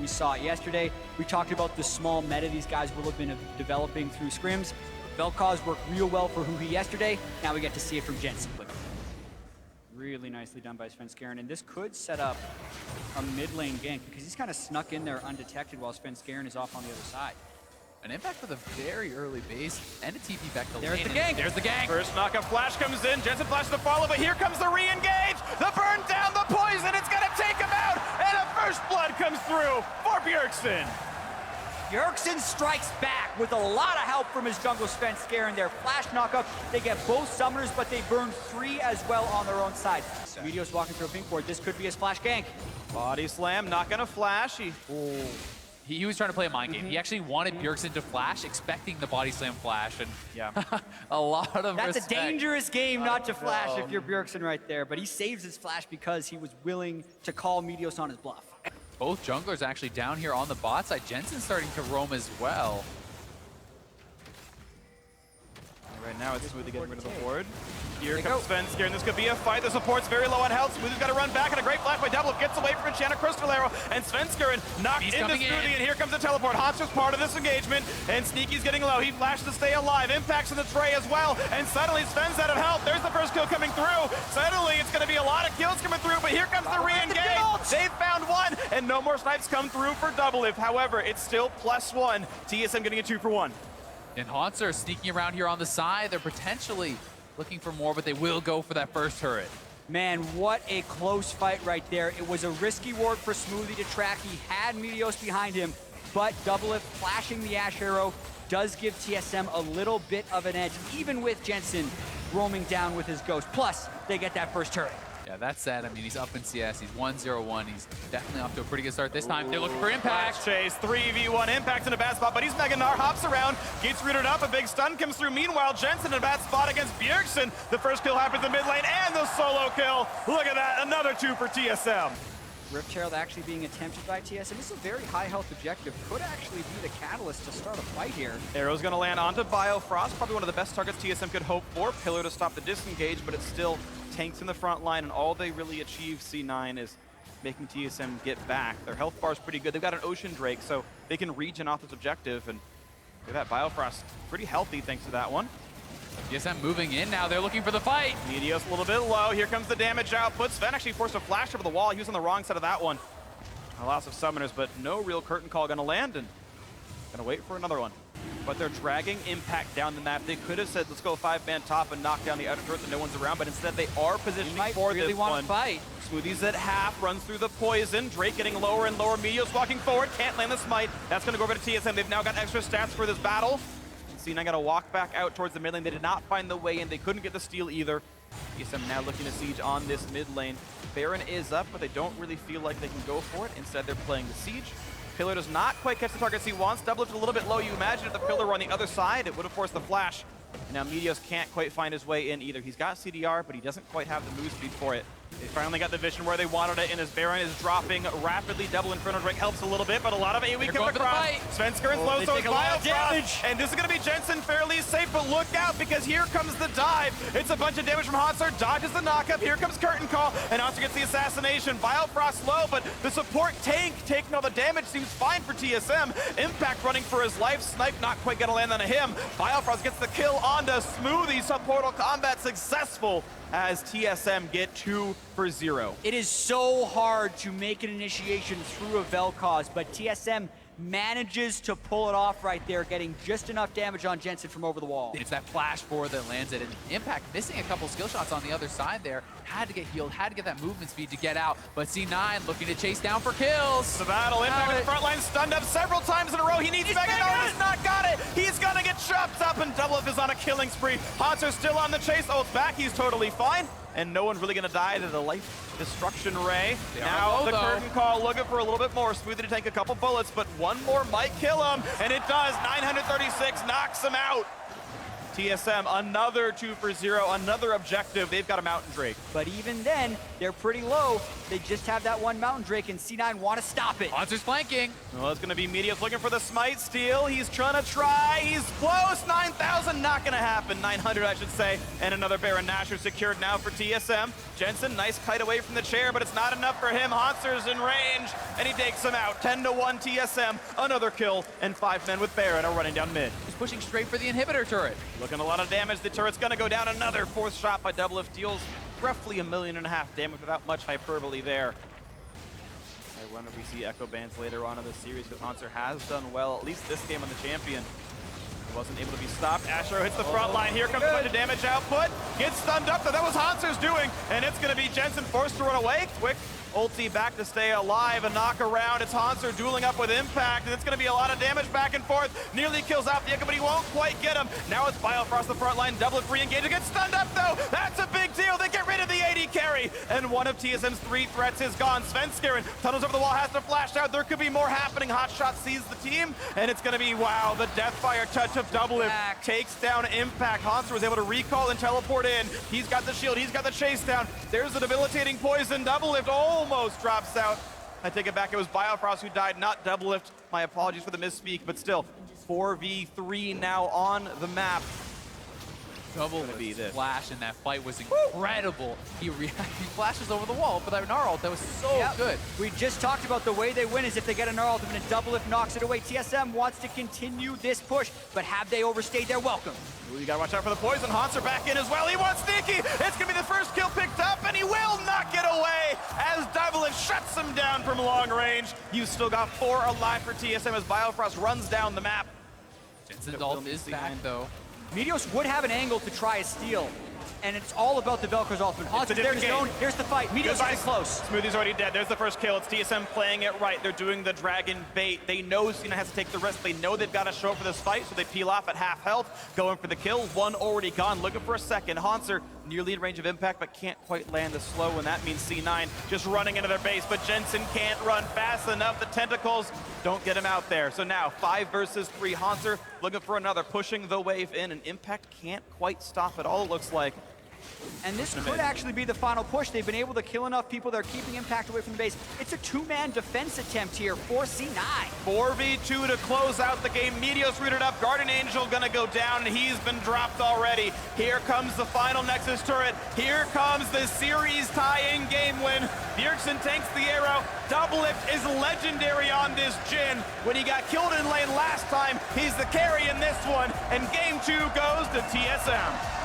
We saw it yesterday. We talked about the small meta these guys will have been developing through scrims. Vel'Koz worked real well for Huhi yesterday. Now we get to see it from Jensen. Really nicely done by Svenskeren, and this could set up a mid lane gank because he's kind of snuck in there undetected while Svenskeren is off on the other side. An impact with a very early base and a TP back to There's lane. the gank. There's the gank. First knockup flash comes in. Jensen flashes the follow, but here comes the re-engage. The burn down, the poison. It's going to take him out. And a first blood comes through for Bjergsen. Bjergsen strikes back with a lot of help from his jungle Svenskeren. Their flash knockup. They get both summoners, but they burn 3 as well on their own side. Meteos walking through a pink board. This could be his flash gank. Body slam, not going to flash. He was trying to play a mind game. He actually wanted Bjergsen to flash, expecting the body slam flash, and yeah, a lot of That's respect. a dangerous game not to flash if you're Bjergsen right there, but he saves his flash because he was willing to call Meteos on his bluff. Both junglers actually down here on the bot side. Jensen's starting to roam as well. Right now it's Smoothie getting rid of the board. Here comes Svenskeren. This could be a fight. The support's very low on health. Smoothie's got to run back, and a great flash by Doublelift gets away from Enchanted Crystal Arrow, and Svenskeren knocked into Smoothie, and here comes the teleport. Hauntzer's part of this engagement, and Sneaky's getting low. He flashes to stay alive. Impacts in the tray as well, and suddenly Sven's out of health. There's the first kill coming through. Suddenly it's going to be a lot of kills coming through, but here comes the re-engage. They found one, and no more snipes come through for Doublelift. However, it's still +1. TSM getting a 2 for 1. And Hauntzer sneaking around here on the side. They're potentially looking for more, but they will go for that first turret. Man, what a close fight right there. It was a risky ward for Smoothie to track. He had Meteos behind him, but Doublelift flashing the Ashe arrow does give TSM a little bit of an edge, even with Jensen roaming down with his ghost. Plus, they get that first turret. Yeah, that said, I mean, he's up in CS. He's 1-0-1. He's definitely off to a pretty good start this time. They're looking for impact. Flash chase, 3v1 impact in a bad spot, but he's Gnar, hops around, gets rooted up, a big stun comes through. Meanwhile, Jensen in a bad spot against Bjergsen. The first kill happens in mid lane, and the solo kill. Look at that, another 2 for TSM. Rift Herald actually being attempted by TSM. This is a very high health objective. Could actually be the catalyst to start a fight here. Arrow's gonna land onto Biofrost, probably one of the best targets TSM could hope for. Pillar to stop the disengage, but it's still tanks in the front line, and all they really achieve, C9, is making TSM get back. Their health bar is pretty good. They've got an Ocean Drake, so they can regen off this objective, and look at that, Biofrost pretty healthy thanks to that one. TSM moving in now. They're looking for the fight. Meteos a little bit low. Here comes the damage output. Sven actually forced a flash over the wall. He was on the wrong side of that one. A loss of summoners, but no real curtain call gonna land, and gonna wait for another one. But they're dragging impact down the map. They could have said, let's go 5-man top and knock down the outer turret that no one's around, but instead they are positioning for really this want one. to fight. Smoothie's at half, runs through the poison. Drake getting lower and lower. Meteos walking forward, can't land the smite. That's gonna go over to TSM. They've now got extra stats for this battle. C9 got to walk back out towards the mid lane. They did not find the way in. They couldn't get the steal either. TSM now looking to siege on this mid lane. Baron is up, but they don't really feel like they can go for it. Instead, they're playing the siege. Pillar does not quite catch the targets he wants. Doublelift a little bit low. You imagine if the Pillar were on the other side, it would have forced the flash. Now Meteos can't quite find his way in either. He's got CDR, but he doesn't quite have the move speed for it. They finally got the vision where they wanted it, and as Baron is dropping rapidly, double Inferno Drake helps a little bit, but a lot of AoE come across. Svenskeren's low, so it's Biofrost, and this is going to be Jensen fairly safe, but look out, because here comes the dive. It's a bunch of damage from Hauntzer, dodges the knockup, here comes Curtain Call, and Hauntzer gets the assassination. Biofrost low, but the support tank taking all the damage seems fine for TSM. Impact running for his life, Snipe not quite going to land on him. Biofrost gets the kill onto Smoothie, sub-portal combat successful, as TSM get 2 for 0. It is so hard to make an initiation through a Vel'Koz, but TSM manages to pull it off right there, getting just enough damage on Jensen from over the wall. It's that flash forward that lands it, and Impact missing a couple skill shots on the other side there. Had to get healed, had to get that movement speed to get out, but C9 looking to chase down for kills. The battle, Impact in the front line, stunned up several times in a row. He needs Mega Gnar, he's not got it. He's gonna get chopped up, and Doublelift is on a killing spree. Hauntzer still on the chase. Oh, it's back, he's totally fine. And no one's really gonna die to the life destruction ray. Now the curtain call looking for a little bit more. Smoothie to take a couple bullets, but one more might kill him, and it does. 936 knocks him out. TSM, another 2 for 0, another objective. They've got a Mountain Drake. But even then, they're pretty low. They just have that one Mountain Drake, and C9 want to stop it. Hauntzer's flanking. Well, it's going to be Meteos looking for the smite steal. He's trying to try. He's close. 9,000, not going to happen. 900, I should say. And another Baron Nashor secured now for TSM. Jensen, nice kite away from the chair, but it's not enough for him. Hauntzer's in range, and he takes him out. 10-1 TSM, another kill, and 5 men with Baron are running down mid. He's pushing straight for the inhibitor turret. Looking a lot of damage. The turret's going to go down. Another 4th shot by Doublelift deals roughly 1.5 million damage without much hyperbole there. I wonder if we see Ekko bans later on in the series, because Hauntzer has done well, at least this game on the champion. He wasn't able to be stopped. Ashe hits the front line. Here comes the damage output. Gets stunned up, though. That was Hauntzer's doing, and it's going to be Jensen forced to run away. Quick ulti back to stay alive. A knock around. It's Hauntzer dueling up with Impact, and it's going to be a lot of damage back and forth. Nearly kills out the Ekko, but he won't quite get him. Now it's Biofrost the front line. Doublelift re-engaged. Gets stunned up, though. That's a big deal. They get rid of the AD carry, and one of TSM's 3 threats is gone. Svenskeren tunnels over the wall, has to flash out. There could be more happening. Hotshot sees the team, and it's going to be, wow, the Deathfire touch of Doublelift takes down Impact. Hauntzer was able to recall and teleport in. He's got the shield. He's got the chase down. There's the debilitating poison. Doublelift almost drops out. I take it back. It was Biofrost who died, not Doublelift. My apologies for the misspeak, but still, 4v3 now on the map. Doublelift's flash in that fight was incredible. He flashes over the wall for that Gnar ult. That was so good. We just talked about the way they win is if they get a Gnar ult and a Doublelift knocks it away. TSM wants to continue this push, but have they overstayed their welcome? Ooh, you gotta watch out for the poison. Hauntzzer back in as well. He wants sneaky. It's gonna be the first kill picked up, and he will not get away as Doublelift shuts him down from long range. You still got 4 alive for TSM as Biofrost runs down the map. Jensen's ult is back, though. Meteos would have an angle to try a steal, and it's all about the Vel'Koz ultimate. Hauntzer's there to zone. Here's the fight. Meteos is close. Smoothie's already dead. There's the first kill. It's TSM playing it right. They're doing the dragon bait. They know Cena has to take the risk. They know they've got to show up for this fight, so they peel off at half health, going for the kill. 1 already gone, looking for a second. Hauntzer nearly in range of impact, but can't quite land the slow, and that means C9 just running into their base, but Jensen can't run fast enough. The tentacles don't get him out there. So now 5 versus 3. Hauntzer looking for another, pushing the wave in, and Impact can't quite stop it all, it looks like. And this could actually be the final push. They've been able to kill enough people. They're keeping Impact away from the base. It's a 2-man defense attempt here for C9. 4v2 to close out the game. Meteos rooted up. Guardian Angel gonna go down, and he's been dropped already. Here comes the final Nexus turret. Here comes the series tying game win. Bjergsen tanks the arrow. Doublelift is legendary on this Jhin. When he got killed in lane last time, he's the carry in this one, and game 2 goes to TSM.